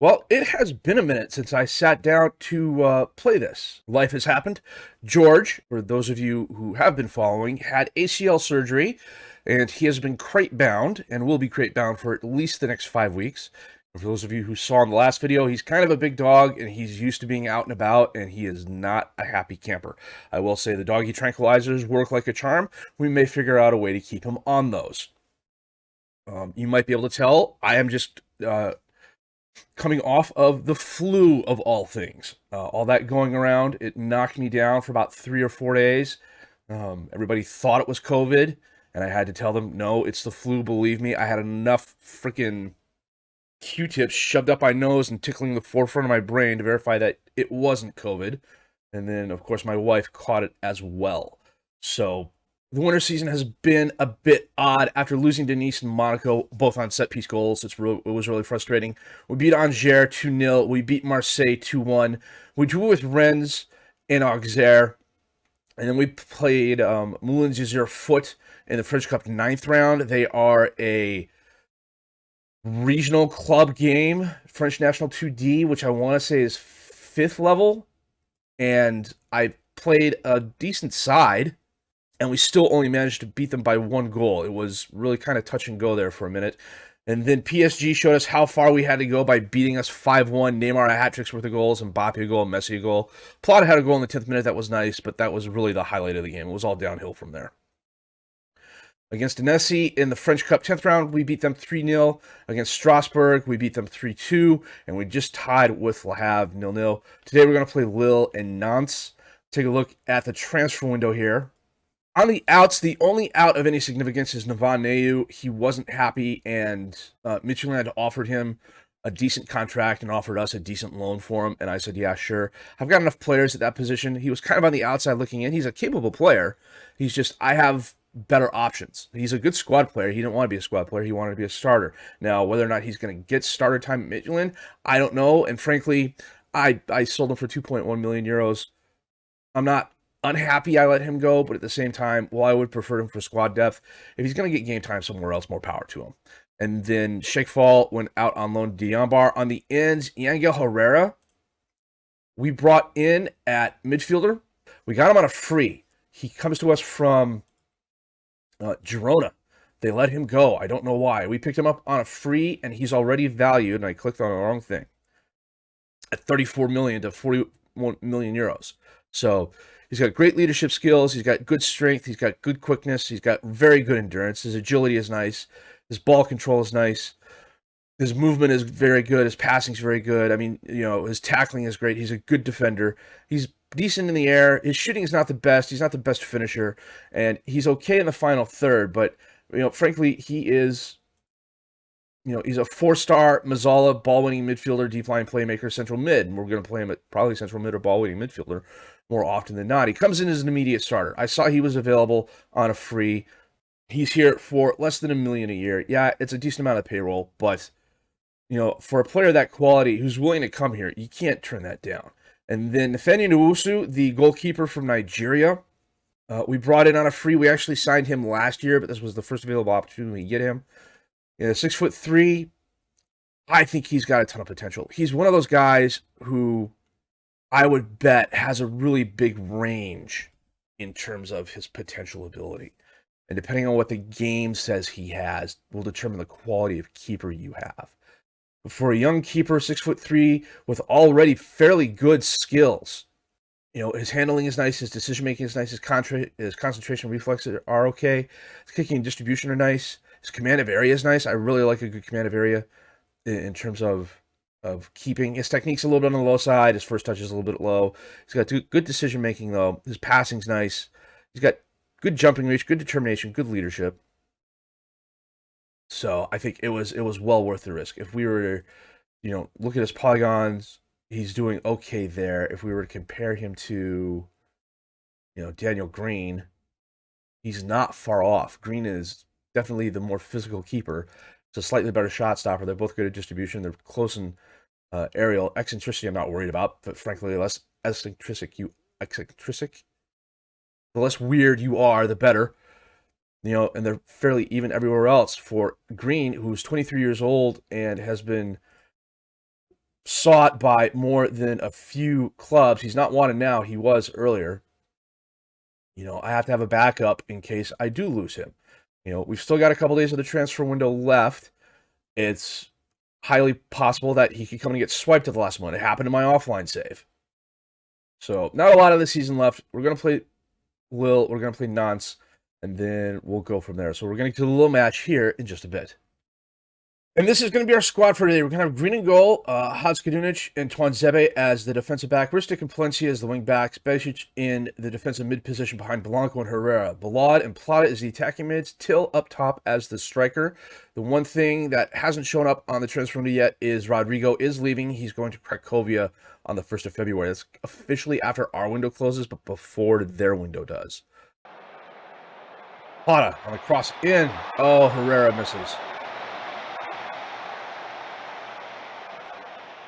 Well, it has been a minute since I sat down to play this. Life has happened. George, for those of you who have been following, had ACL surgery, and he has been crate bound and will be crate bound for at least the next 5 weeks. And for those of you who saw in the last video, he's kind of a big dog, and he's used to being out and about, and he is not a happy camper. I will say the doggy tranquilizers work like a charm. We may figure out a way to keep him on those. You might be able to tell I am just coming off of the flu of all things. All that going around, it knocked me down for about 3 or 4 days. Everybody thought it was COVID, and I had to tell them, no, it's the flu, believe me. I had enough freaking Q-tips shoved up my nose and tickling the forefront of my brain to verify that it wasn't COVID. And then, of course, my wife caught it as well. So the winter season has been a bit odd after losing to Nice and Monaco, both on set-piece goals. It was really frustrating. We beat Angers 2-0. We beat Marseille 2-1. We drew with Rennes and Auxerre. And then we played Moulins Yzeure Foot in the French Cup 9th round. They are a regional club game, French National 2D, which I want to say is 5th level. And I played a decent side, and we still only managed to beat them by 1 goal. It was really kind of touch and go there for a minute. And then PSG showed us how far we had to go by beating us 5-1. Neymar a hat-trick's worth of goals, Mbappe a goal, Messi a goal. Plata had a goal in the 10th minute. That was nice, but that was really the highlight of the game. It was all downhill from there. Against Annecy in the French Cup 10th round, we beat them 3-0. Against Strasbourg, we beat them 3-2, and we just tied with Le Havre 0-0. Today we're going to play Lille and Nantes. Take a look at the transfer window here. On the outs, the only out of any significance is Navan Neu. He wasn't happy, and Midtjylland offered him a decent contract and offered us a decent loan for him, and I said, yeah, sure. I've got enough players at that position. He was kind of on the outside looking in. He's a capable player. He's just, I have better options. He's a good squad player. He didn't want to be a squad player. He wanted to be a starter. Now, whether or not he's going to get starter time at Midtjylland, I don't know, and frankly, I sold him for 2.1 million euros. I'm not unhappy I let him go, but at the same time, while I would prefer him for squad depth, if he's going to get game time somewhere else, more power to him. And then Sheikh Fall went out on loan to Diambar. On the ends, Yangel Herrera, we brought in at midfielder. We got him on a free. He comes to us from Girona. They let him go. I don't know why. We picked him up on a free, and he's already valued, and I clicked on the wrong thing, at 34 million to 41 million euros. So he's got great leadership skills. He's got good strength. He's got good quickness. He's got very good endurance. His agility is nice. His ball control is nice. His movement is very good. His passing is very good. I mean, his tackling is great. He's a good defender. He's decent in the air. His shooting is not the best. He's not the best finisher, and he's okay in the final third. But frankly, he is. He's a 4-star Mazzala ball-winning midfielder, deep line playmaker, central mid, and we're going to play him at probably central mid or ball-winning midfielder more often than not. He comes in as an immediate starter. I saw he was available on a free. He's here for less than $1 million a year. Yeah, it's a decent amount of payroll, but for a player of that quality who's willing to come here, you can't turn that down. And then Nathaniel Nwosu, the goalkeeper from Nigeria, we brought in on a free. We actually signed him last year, but this was the first available opportunity to get him. 6'3". I think he's got a ton of potential. He's one of those guys who I would bet has a really big range in terms of his potential ability. And depending on what the game says he has, will determine the quality of keeper you have. But for a young keeper, 6'3", with already fairly good skills, his handling is nice, his decision-making is nice, his concentration reflexes are okay, his kicking and distribution are nice, his command of area is nice. I really like a good command of area in terms of keeping. His technique's a little bit on the low side, his first touch is a little bit low. He's got good decision-making, though. His passing's nice. He's got good jumping reach, good determination, good leadership. So I think it was well worth the risk. If we were to, look at his polygons, he's doing okay there. If we were to compare him to, Daniel Green, he's not far off. Green is definitely the more physical keeper. It's a slightly better shot stopper. They're both good at distribution. They're close in aerial. Eccentricity I'm not worried about, but frankly, the less the less weird you are, the better. And they're fairly even everywhere else. For Green, who's 23 years old and has been sought by more than a few clubs. He's not wanted now. He was earlier. You know, I have to have a backup in case I do lose him. You know, we've still got a couple days of the transfer window left. It's highly possible that he could come and get swiped at the last moment. It happened in my offline save. So, not a lot of the season left. We're going to play Lille. We're going to play Nantes. And then we'll go from there. So, we're going to do a little match here in just a bit. And this is going to be our squad for today. We're going to have Green and goal, Hadskadunic and Twanzebe as the defensive back, Ristic and Palencia as the wing backs, Besic in the defensive mid position behind Blanco and Herrera, Balad and Plata as the attacking mids, Till up top as the striker. The one thing that hasn't shown up on the transfer window yet is Rodrigo is leaving. He's going to Cracovia on the 1st of February. That's officially after our window closes, but before their window does. Plata on the cross in. Oh, Herrera misses.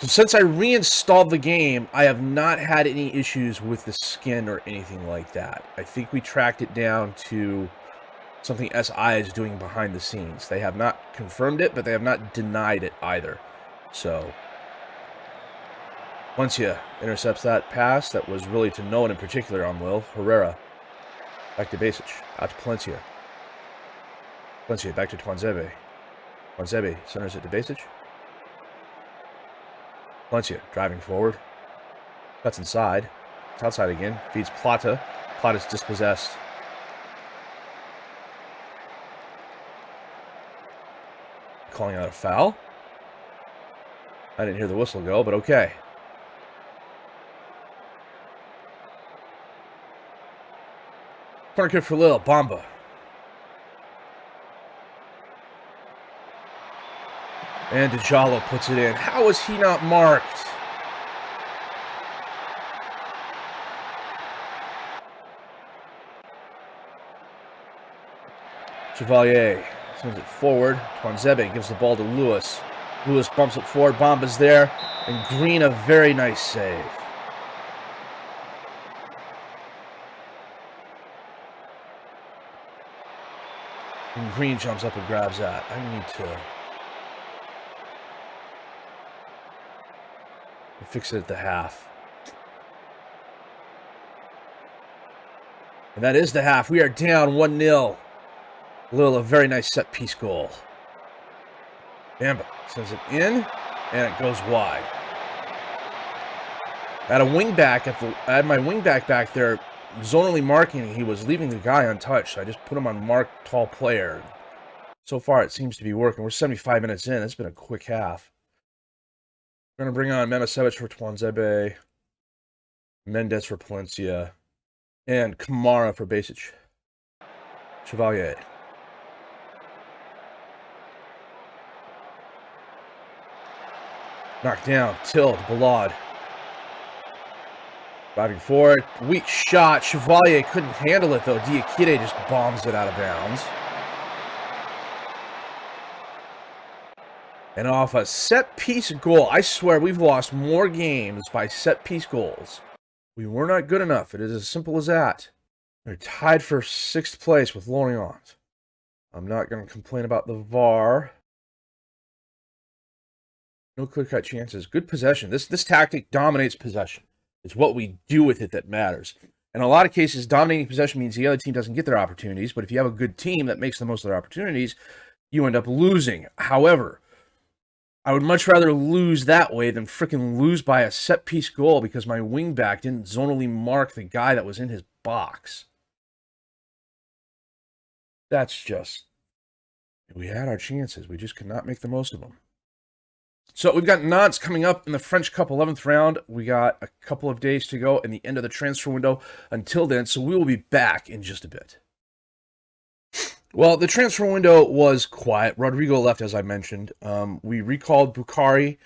So since I reinstalled the game, I have not had any issues with the skin or anything like that. I think we tracked it down to something SI is doing behind the scenes. They have not confirmed it, but they have not denied it either. So, Palencia intercepts that pass that was really to no one in particular on Lille. Herrera, back to Besic, out to Palencia. Palencia, back to Twanzebe. Twanzebe centers it to Besic. Palencia driving forward. Cuts inside. It's outside again. Feeds Plata. Plata's dispossessed. Calling out a foul. I didn't hear the whistle go, but okay. Corner kick for Lille. Bamba. And Djalo puts it in. How is he not marked? Chevalier sends it forward. Twanzebe gives the ball to Lewis. Lewis bumps it forward. Bamba's there. And Green, a very nice save. And Green jumps up and grabs that. I need to fix it at the half. And that is the half. We are down 1-0. Lille, a very nice set-piece goal. Bamba sends it in, and it goes wide. I had a wingback I had my wingback back there zonally marking. He was leaving the guy untouched, so I just put him on marked tall player. So far, it seems to be working. We're 75 minutes in. It's been a quick half. We're going to bring on Memisevic for Twanzebe, Mendes for Palencia, and Kamara for Besic. Chevalier. Knocked down. Till to Balad. Driving forward. Weak shot. Chevalier couldn't handle it, though. Diakite just bombs it out of bounds. And off a set-piece goal. I swear we've lost more games by set-piece goals. We were not good enough. It is as simple as that. They're tied for 6th place with Lorient. I'm not going to complain about the VAR. No clear-cut chances. Good possession. This tactic dominates possession. It's what we do with it that matters. In a lot of cases, dominating possession means the other team doesn't get their opportunities, but if you have a good team that makes the most of their opportunities, you end up losing. However, I would much rather lose that way than freaking lose by a set-piece goal because my wingback didn't zonally mark the guy that was in his box. That's just... We had our chances. We just could not make the most of them. So we've got Nantes coming up in the French Cup 11th round. We got a couple of days to go in the end of the transfer window until then, so we will be back in just a bit. Well, the transfer window was quiet. Rodrigo left, as I mentioned. We recalled Bukhari.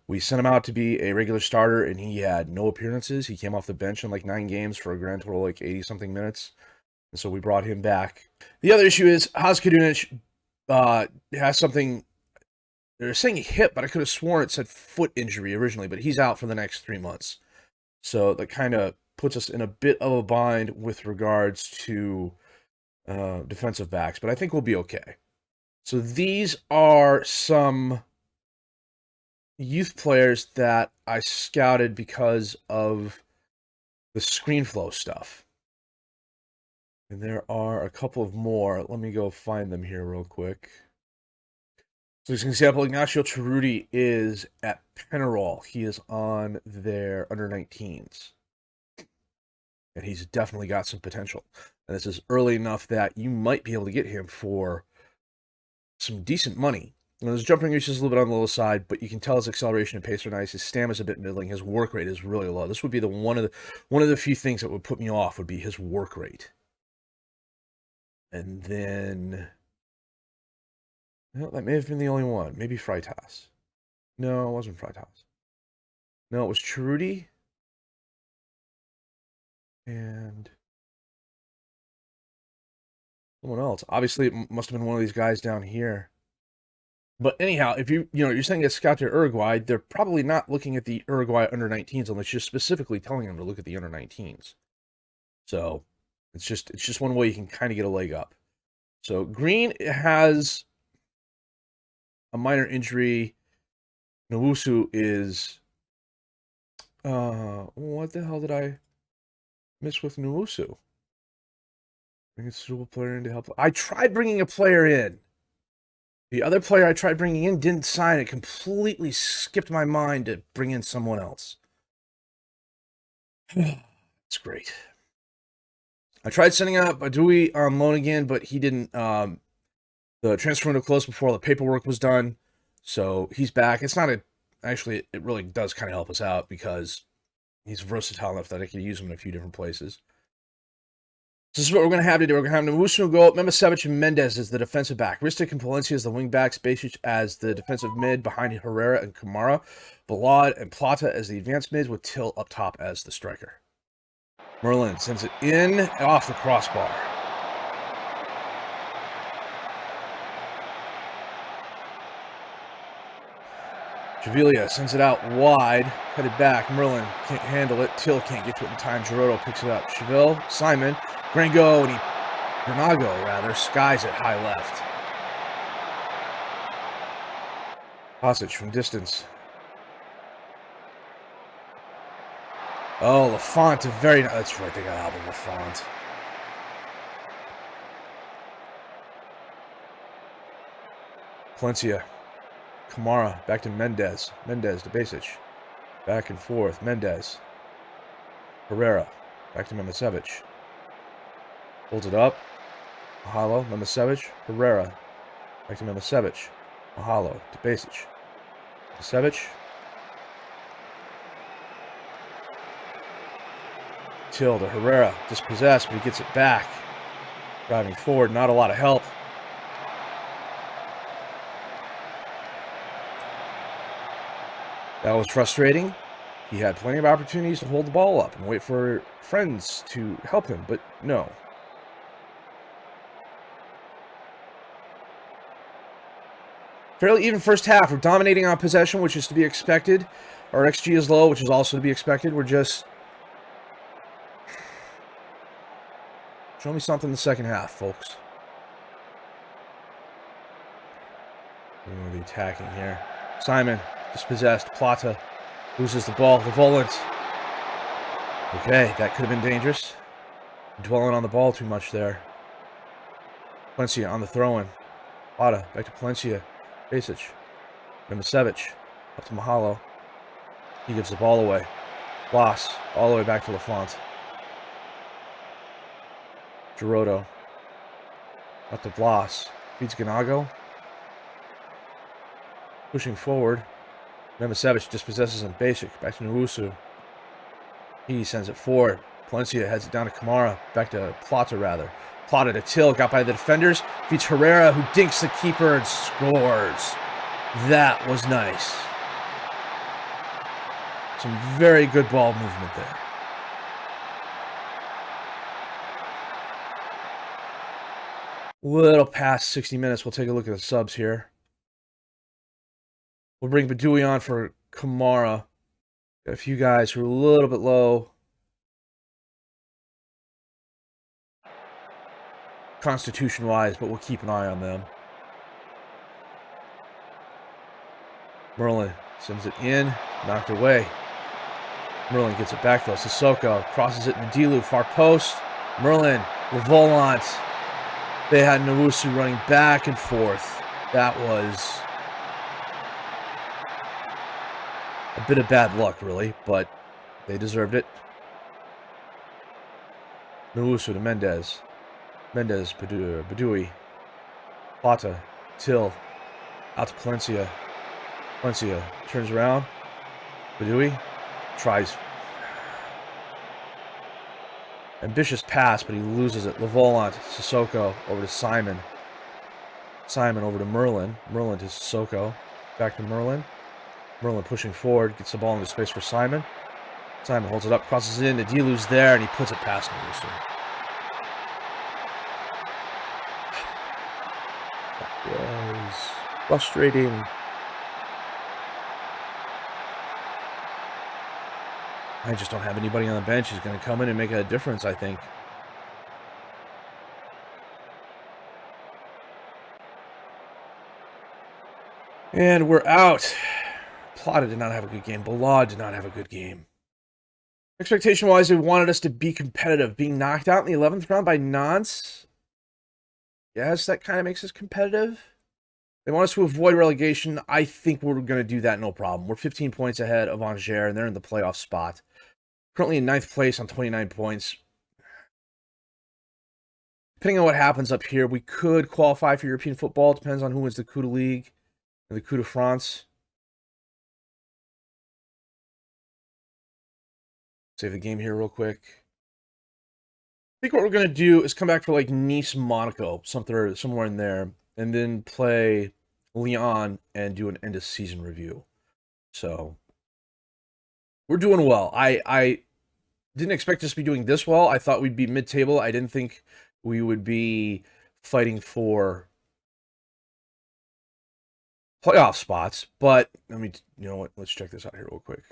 We sent him out to be a regular starter, and he had no appearances. He came off the bench in like 9 games for a grand total of like 80-something minutes. And so we brought him back. The other issue is Hadskadunic has something... They're saying hip, but I could have sworn it said foot injury originally, but he's out for the next 3 months. So that kind of puts us in a bit of a bind with regards to defensive backs, but I think we'll be okay. So these are some, youth players that I scouted because of the screen flow stuff. And there are a couple of more. Let me go find them here real quick. So as an example, Ignacio Cerruti is at Penarol. He is on their under-19s. And he's definitely got some potential. And this is early enough that you might be able to get him for some decent money. His jumping reach is a little bit on the low side, but you can tell his acceleration and pace are nice. His stamina is a bit middling. His work rate is really low. This would be one of the few things that would put me off would be his work rate. And then, well, that may have been the only one. Maybe Freitas. No, it wasn't Freitas. No, it was Cerruti. And someone else. Obviously, it must have been one of these guys down here. But anyhow, if you're saying a scout to Uruguay, they're probably not looking at the Uruguay under-19s unless you're specifically telling them to look at the under-19s. So it's just one way you can kind of get a leg up. So Green has a minor injury. Nowusu is what the hell did I miss with Nowusu? Bring a suitable player in to help. I tried bringing a player in. The other player I tried bringing in didn't sign. It completely skipped my mind to bring in someone else. It's great. I tried sending out Badui on loan again, but he didn't. The transfer window closed before the paperwork was done, so he's back. It's not a. Actually, it really does kind of help us out because he's versatile enough that I can use him in a few different places. This is what we're going to have today. We're going to have Nowusu go, Memisevic and Mendez as the defensive back. Ristic and Palencia as the wing backs. Basic as the defensive mid behind Herrera and Kamara. Balad and Plata as the advanced mids with Till up top as the striker. Merlin sends it in off the crossbar. Javilia sends it out wide, headed back. Merlin can't handle it. Till can't get to it in time. Giroto picks it up. Cheville, Simon, Grango, and Granago, skies it high left. Hostage from distance. Oh, Lafont, very nice. That's right, they got Albert Lafont. Palencia. Kamara, back to Mendez. Mendez to Basic. Back and forth. Mendez. Herrera. Back to Memisevic. Holds it up. Mahalo. Memisevic. Herrera. Back to Memisevic. Mahalo to Basic. Memisevic. Till to Herrera. Dispossessed, but he gets it back. Driving forward. Not a lot of help. That was frustrating. He had plenty of opportunities to hold the ball up and wait for friends to help him, but no. Fairly even first half. We're dominating on possession, which is to be expected. Our XG is low, which is also to be expected. We're just... Show me something in the second half, folks. We're going to be attacking here. Simon. Dispossessed. Plata loses the ball. The volant. Okay, that could have been dangerous. Dwelling on the ball too much there. Palencia on the throw-in. Plata back to Palencia. Basic. Memisevic. Up to Mahalo. He gives the ball away. Blas. All the way back to Lafont. Giroto. Up to Blas. Feeds Ganago. Pushing forward. Memisevic dispossesses him. Basic. Back to Nowusu. He sends it forward. Palencia heads it down to Kamara. Back to Plata, rather. Plata to Till. Got by the defenders. Feeds Herrera, who dinks the keeper and scores. That was nice. Some very good ball movement there. Little past 60 minutes. We'll take a look at the subs here. We'll bring Badui on for Kamara. Got a few guys who are a little bit low. Constitution-wise, but we'll keep an eye on them. Merlin Sends it in. Knocked away. Merlin gets it back though. Sissoko crosses it. Nadilu, far post. Merlin, Levolant. They had Nowusu running back and forth. That was a bit of bad luck, really, but they deserved it. Nowusu to Mendez. Mendez, Badui. Plata. Till. Out to Palencia. Palencia turns around. Badui tries. Ambitious pass, but he loses it. Levolant, Sissoko, over to Simon. Simon over to Merlin. Merlin to Sissoko. Back to Merlin. Merlin pushing forward, gets the ball into space for Simon. Simon holds it up, crosses it in. Adilu's there, and he puts it past Nowusu. That was frustrating. I just don't have anybody on the bench who's going to come in and make a difference, I think. And we're out. Plata did not have a good game. Balad did not have a good game. Expectation-wise, they wanted us to be competitive. Being knocked out in the 11th round by Nantes, yes, that kind of makes us competitive. They want us to avoid relegation. I think we're going to do that, no problem. We're 15 points ahead of Angers, and they're in the playoff spot. Currently in 9th place on 29 points. Depending on what happens up here, we could qualify for European football. It depends on who wins the Coup de Ligue and the Coup de France. Save the game here real quick. I think what we're going to do is come back for like Nice, Monaco, somewhere in there, and then play Lyon and do an end of season review. So we're doing well. I didn't expect us to be doing this well. I thought we'd be mid-table. I didn't think we would be fighting for playoff spots. But let me, you know what? Let's check this out here real quick.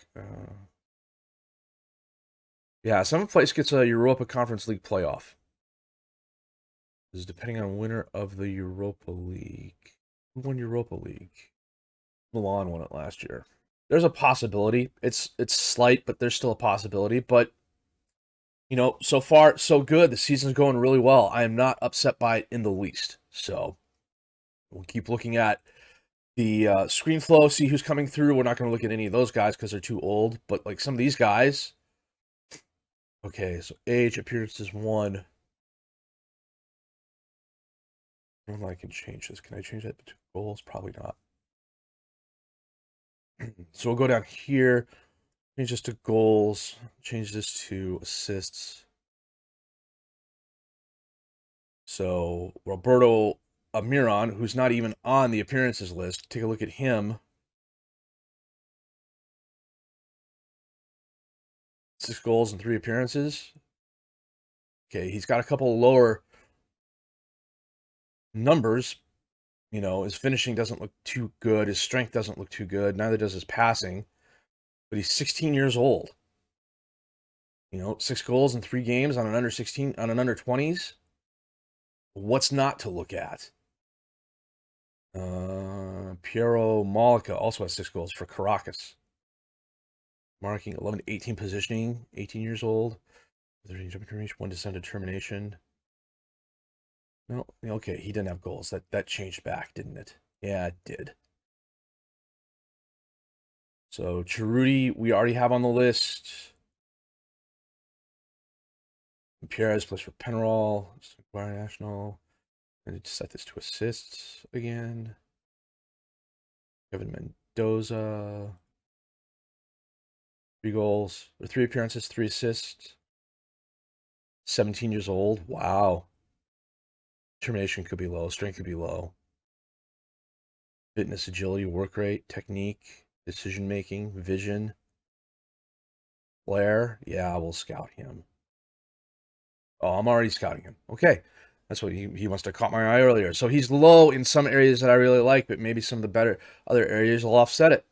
Yeah, 7th place gets a Europa Conference League playoff. This is depending on winner of the Europa League. Who won Europa League? Milan won it last year. There's a possibility. It's slight, but there's still a possibility. But, you know, so far, so good. The season's going really well. I am not upset by it in the least. So we'll keep looking at the screen flow, see who's coming through. We're not going to look at any of those guys because they're too old. But, like, some of these guys... Okay, so age, appearances, 1. I don't know if I can change this. Can I change that to goals? Probably not. So we'll go down here, change this to goals, change this to assists. So Roberto Almiron, who's not even on the appearances list, take a look at him. 6 goals and 3 appearances. Okay, he's got a couple lower numbers. You know, his finishing doesn't look too good. His strength doesn't look too good. Neither does his passing. But he's 16 years old. You know, 6 goals in 3 games on an under 16, on an under 20s. What's not to look at? Piero Mollica also has 6 goals for Caracas. Marking 11 to 18 positioning, 18 years old. 13 jumping reach, 1 descent determination. No, okay, he didn't have goals. That changed back, didn't it? Yeah, it did. So Cerruti, we already have on the list. Pierres plays for Penarol. National. I need to set this to assists again. Kevin Mendoza. 3 goals, or 3 appearances, 3 assists. 17 years old. Wow. Determination could be low. Strength could be low. Fitness, agility, work rate, technique, decision-making, vision. Flair. Yeah, we'll scout him. Oh, I'm already scouting him. Okay. That's what he must have caught my eye earlier. So he's low in some areas that I really like, but maybe some of the better other areas will offset it.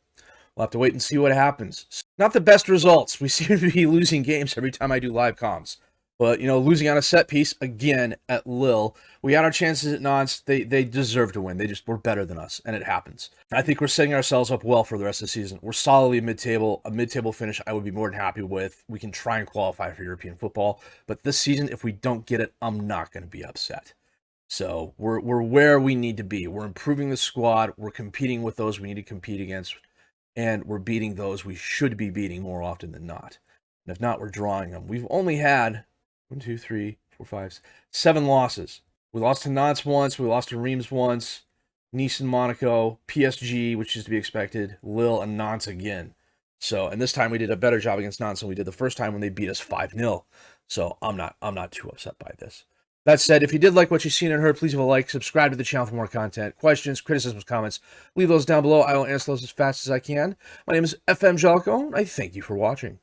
We'll have to wait and see what happens. Not the best results. We seem to be losing games every time I do live comms. But, losing on a set piece, again, at Lille. We had our chances at Nantes. They deserve to win. They just were better than us, and it happens. I think we're setting ourselves up well for the rest of the season. We're solidly mid-table. A mid-table finish I would be more than happy with. We can try and qualify for European football. But this season, if we don't get it, I'm not going to be upset. So we're where we need to be. We're improving the squad. We're competing with those we need to compete against. And we're beating those we should be beating more often than not. And if not, we're drawing them. We've only had 1, 2, 3, 4, 5, 7 losses. We lost to Nantes once. We lost to Reims once. Nice and Monaco. PSG, which is to be expected. Lille and Nantes again. So, and this time we did a better job against Nantes than we did the first time when they beat us 5-0. So I'm not too upset by this. That said, if you did like what you've seen and heard, please leave a like, subscribe to the channel for more content. Questions, criticisms, comments, leave those down below. I will answer those as fast as I can. My name is FM23. I thank you for watching.